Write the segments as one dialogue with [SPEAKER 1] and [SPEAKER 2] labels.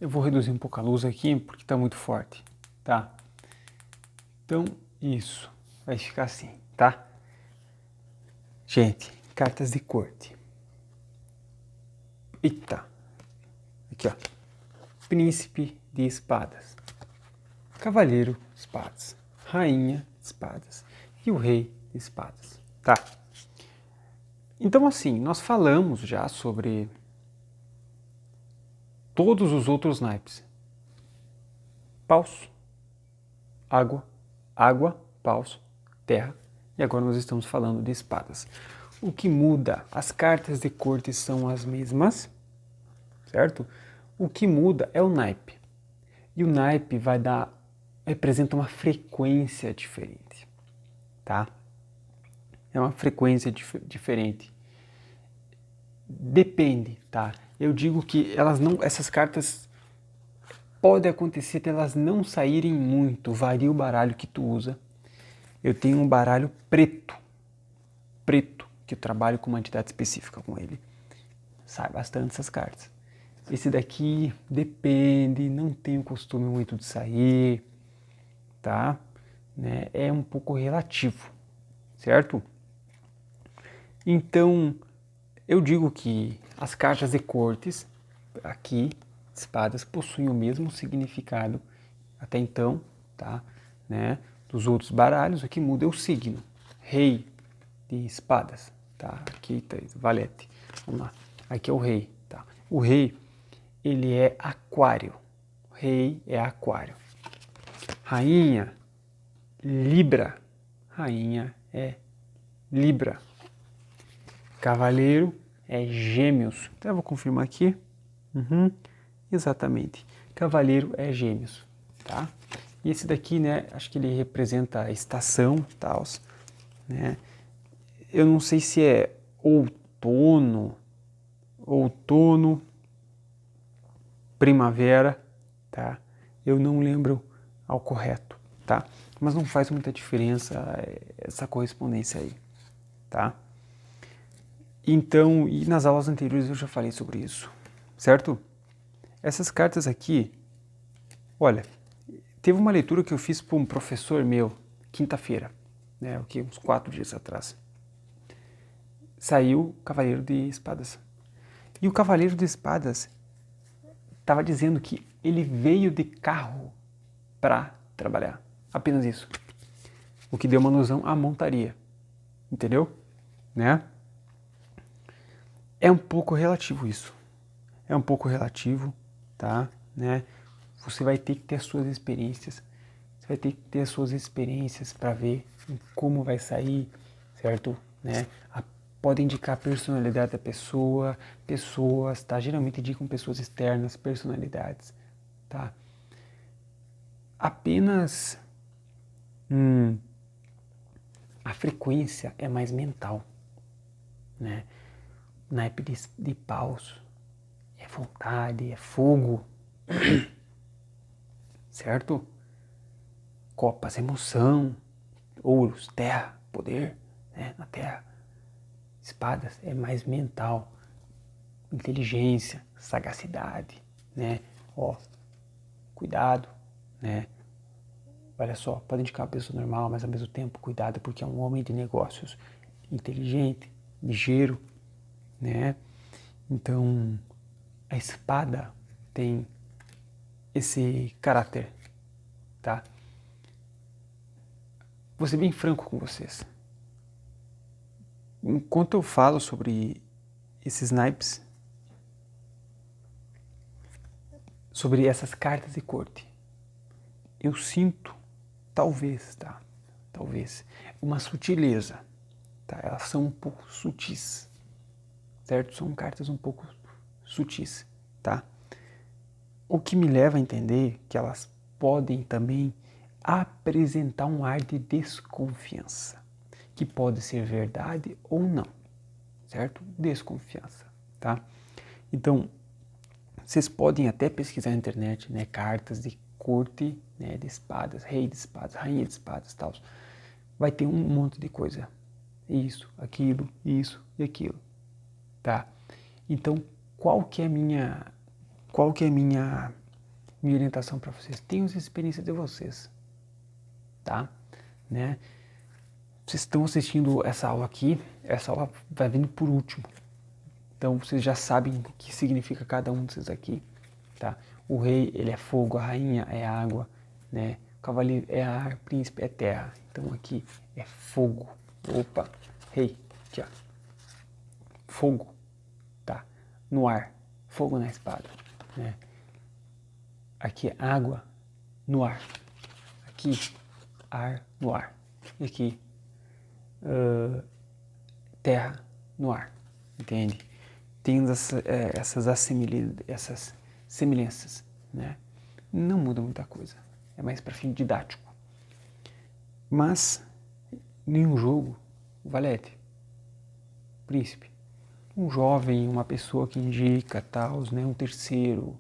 [SPEAKER 1] Eu vou reduzir um pouco a luz aqui, porque está muito forte, tá? Então, isso. Vai ficar assim, tá? Gente, cartas de corte. Eita. Aqui, ó. Príncipe de espadas. Cavaleiro de espadas. Rainha de espadas. E o rei de espadas, tá? Então, assim, nós falamos já sobre todos os outros naipes. Paus, água, água, paus, terra. E agora nós estamos falando de espadas. O que muda? As cartas de corte são as mesmas, certo? O que muda é o naipe. E o naipe representa uma frequência diferente, tá? É uma frequência diferente. Depende, tá? Eu digo que essas cartas pode acontecer de elas não saírem muito, varia o baralho que tu usa. Eu tenho um baralho preto, que eu trabalho com uma entidade específica com ele. Sai bastante essas cartas. Esse daqui depende, não tenho costume muito de sair, tá? Né? É um pouco relativo, certo? Então, eu digo que as cartas de cortes, aqui, espadas, possuem o mesmo significado até então, tá? Né? Dos outros baralhos, o que muda é o signo. Rei de espadas, tá? Aqui tá valete. Vamos lá. Aqui é o rei, tá? O rei, ele é aquário. Rei é aquário. Rainha, Libra. Rainha é Libra. Cavaleiro é Gêmeos. Então eu vou confirmar aqui. Exatamente. Cavaleiro é Gêmeos, tá? E esse daqui, né, acho que ele representa a estação, tal, né? Eu não sei se é outono, primavera, tá? Eu não lembro ao correto, tá? Mas não faz muita diferença essa correspondência aí, tá? Então, e nas aulas anteriores eu já falei sobre isso, certo? Essas cartas aqui, olha, teve uma leitura que eu fiz para um professor meu, quinta-feira, né, uns 4 dias atrás. Saiu o Cavaleiro de Espadas. E o Cavaleiro de Espadas estava dizendo que ele veio de carro para trabalhar. Apenas isso. O que deu uma alusão à montaria. Entendeu? Né? É um pouco relativo isso. É um pouco relativo, tá? Né? Você vai ter que ter as suas experiências. Você vai ter que ter as suas experiências para ver como vai sair, certo? Né? Pode indicar a personalidade da pessoa, pessoas, tá? Geralmente indicam pessoas externas, personalidades, tá? Apenas a frequência é mais mental, né? Naipe de paus é vontade, é fogo, certo? Copas, emoção, ouros, terra, poder, né? Na terra. Espadas é mais mental, inteligência, sagacidade, né? Ó, cuidado, né? Olha só, pode indicar uma pessoa normal, mas ao mesmo tempo cuidado porque é um homem de negócios inteligente, ligeiro, né? Então, a espada tem esse caráter, tá? Vou ser bem franco com vocês. Enquanto eu falo sobre esses naipes, sobre essas cartas de corte, eu sinto, talvez, tá? Talvez, uma sutileza, tá? Elas são um pouco sutis, certo? São cartas um pouco sutis, tá? O que me leva a entender que elas podem também apresentar um ar de desconfiança, que pode ser verdade ou não, certo? Desconfiança, tá? Então, vocês podem até pesquisar na internet, né, cartas de corte, né, de espadas, rei de espadas, rainha de espadas, tal. Vai ter um monte de coisa. Isso e aquilo, tá? Então, qual que é a minha minha orientação para vocês, tenham as experiências de vocês, tá? Né? Vocês estão assistindo essa aula aqui, essa aula vai vindo por último. Então vocês já sabem o que significa cada um desses aqui, tá? O rei, ele é fogo, a rainha é água, né? O cavaleiro é ar, príncipe é terra. Então aqui é fogo. Opa, rei, aqui ó. Fogo, tá? No ar, fogo na espada, né? Aqui é água no ar. Aqui, ar no ar. E aqui, terra no ar. Entende? Tem essas semelhanças, né? Não muda muita coisa. É mais para fim didático. Mas, nenhum jogo, o valete, príncipe, um jovem, uma pessoa que indica, tal, né? Um terceiro,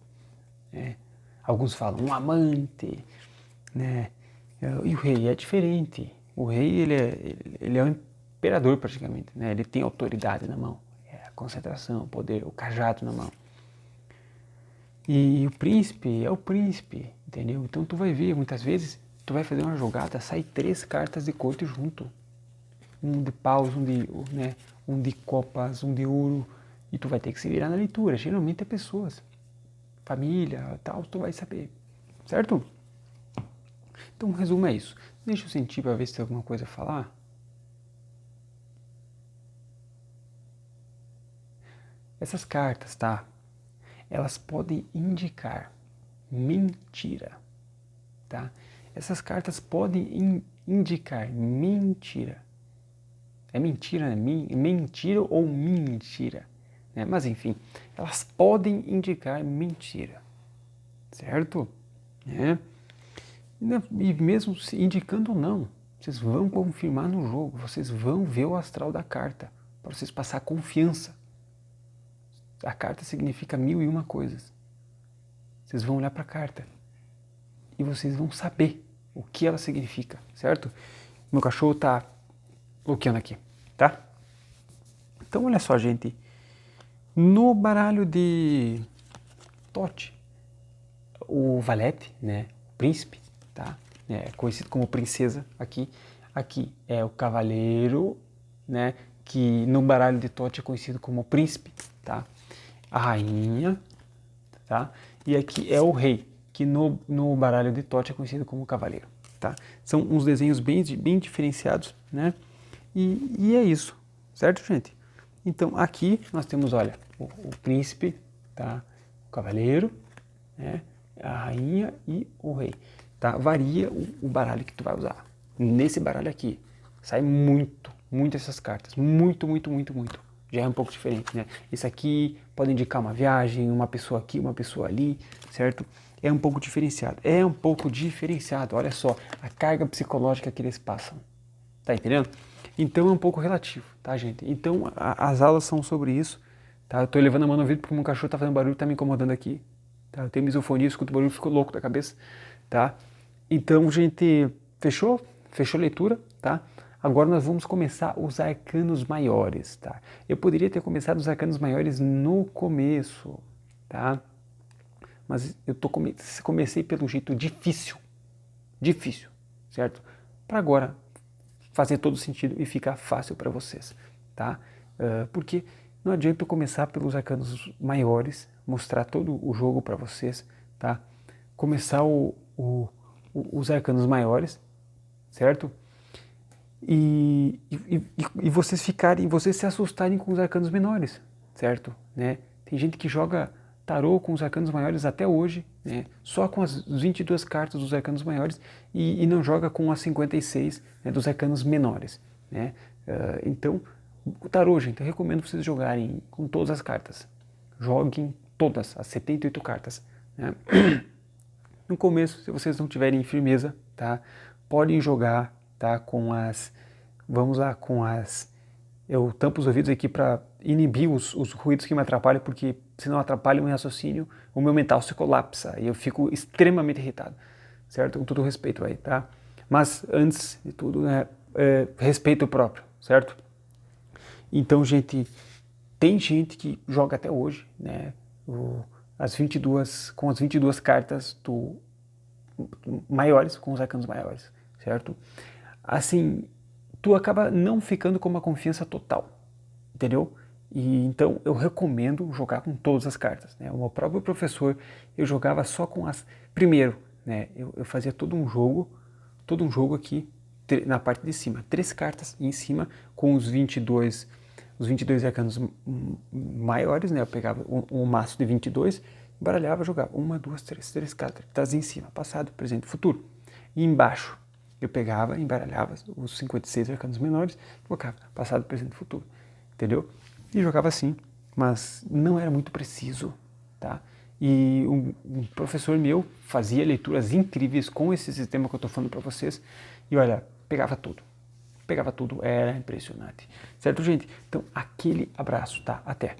[SPEAKER 1] né? Alguns falam um amante, né? E o rei é diferente. O rei, ele é um imperador praticamente, né? Ele tem autoridade na mão, a concentração, o poder, o cajado na mão. E o príncipe é o príncipe, entendeu? Então tu vai ver, muitas vezes, tu vai fazer uma jogada, sai 3 cartas de corte junto. Um de paus, um de copas, um de ouro, e tu vai ter que se virar na leitura. Geralmente é pessoas, família, tal, tu vai saber, certo? Então o resumo é isso. Deixa eu sentir para ver se tem alguma coisa a falar. Essas cartas, tá? Elas podem indicar mentira, tá? Essas cartas podem indicar mentira. É mentira, né? Mentira ou mentira, né? Mas enfim, elas podem indicar mentira, certo? É. E mesmo indicando ou não, vocês vão confirmar no jogo, vocês vão ver o astral da carta, para vocês passar confiança. A carta significa 1001 coisas. Vocês vão olhar para a carta e vocês vão saber o que ela significa, certo? Meu cachorro tá bloqueando aqui, tá? Então olha só, gente. No baralho de Tote, o valete, né, o príncipe, tá? É conhecido como princesa aqui. Aqui é o cavaleiro, né, que no baralho de Tote é conhecido como príncipe, tá? A rainha, tá? E aqui é o rei, que no baralho de Tote é conhecido como cavaleiro, tá? São uns desenhos bem diferenciados, né? E é isso, certo, gente? Então aqui nós temos, olha, o príncipe, tá? O cavaleiro, né? A rainha e o rei, tá? Varia o baralho que tu vai usar. Nesse baralho aqui sai muito essas cartas, muito. Já é um pouco diferente, né? Esse aqui pode indicar uma viagem, uma pessoa aqui, uma pessoa ali, certo? É um pouco diferenciado, olha só a carga psicológica que eles passam, tá entendendo? Então é um pouco relativo, tá, gente? Então as aulas são sobre isso, tá? Eu tô levando a mão no ouvido porque o meu cachorro tá fazendo barulho, tá me incomodando aqui, tá? Eu tenho misofonia, escuto barulho, fico louco da cabeça, tá? Então, gente, fechou? Fechou a leitura, tá? Agora nós vamos começar os arcanos maiores, tá? Eu poderia ter começado os arcanos maiores no começo, tá? Mas eu comecei pelo jeito difícil, certo? Para agora fazer todo sentido e ficar fácil para vocês, tá? Porque não adianta eu começar pelos arcanos maiores, mostrar todo o jogo para vocês, tá? Começar os arcanos maiores, certo? E vocês se assustarem com os arcanos menores, certo? Né? Tem gente que joga tarô com os arcanos maiores até hoje, né? Só com as 22 cartas dos arcanos maiores e não joga com as 56, né, dos arcanos menores, né? Então, o tarô, gente, eu recomendo vocês jogarem com todas as cartas. Joguem todas, as 78 cartas, né? No começo, se vocês não tiverem firmeza, tá? Podem jogar, tá? Eu tampo os ouvidos aqui para inibir os ruídos que me atrapalham, porque senão atrapalha o meu raciocínio, o meu mental se colapsa e eu fico extremamente irritado, certo? Com todo respeito aí, tá? Mas antes de tudo, né, respeito próprio, certo? Então, gente, tem gente que joga até hoje, né? com as 22 cartas maiores, com os arcanos maiores, certo? Assim, tu acaba não ficando com uma confiança total, entendeu? E então eu recomendo jogar com todas as cartas, né? O meu próprio professor, eu jogava só com as... Primeiro, né, eu fazia todo um jogo aqui na parte de cima, 3 cartas em cima com os 22 arcanos maiores, né? Eu pegava um maço de 22, embaralhava, jogava 1, 2, 3 cartas em cima, passado, presente, futuro. E embaixo eu pegava, embaralhava os 56 arcanos menores, colocava passado, presente, futuro, entendeu? E jogava assim, mas não era muito preciso, tá? E um professor meu fazia leituras incríveis com esse sistema que eu estou falando para vocês, e olha, pegava tudo, era impressionante. Certo, gente? Então, aquele abraço, tá? Até!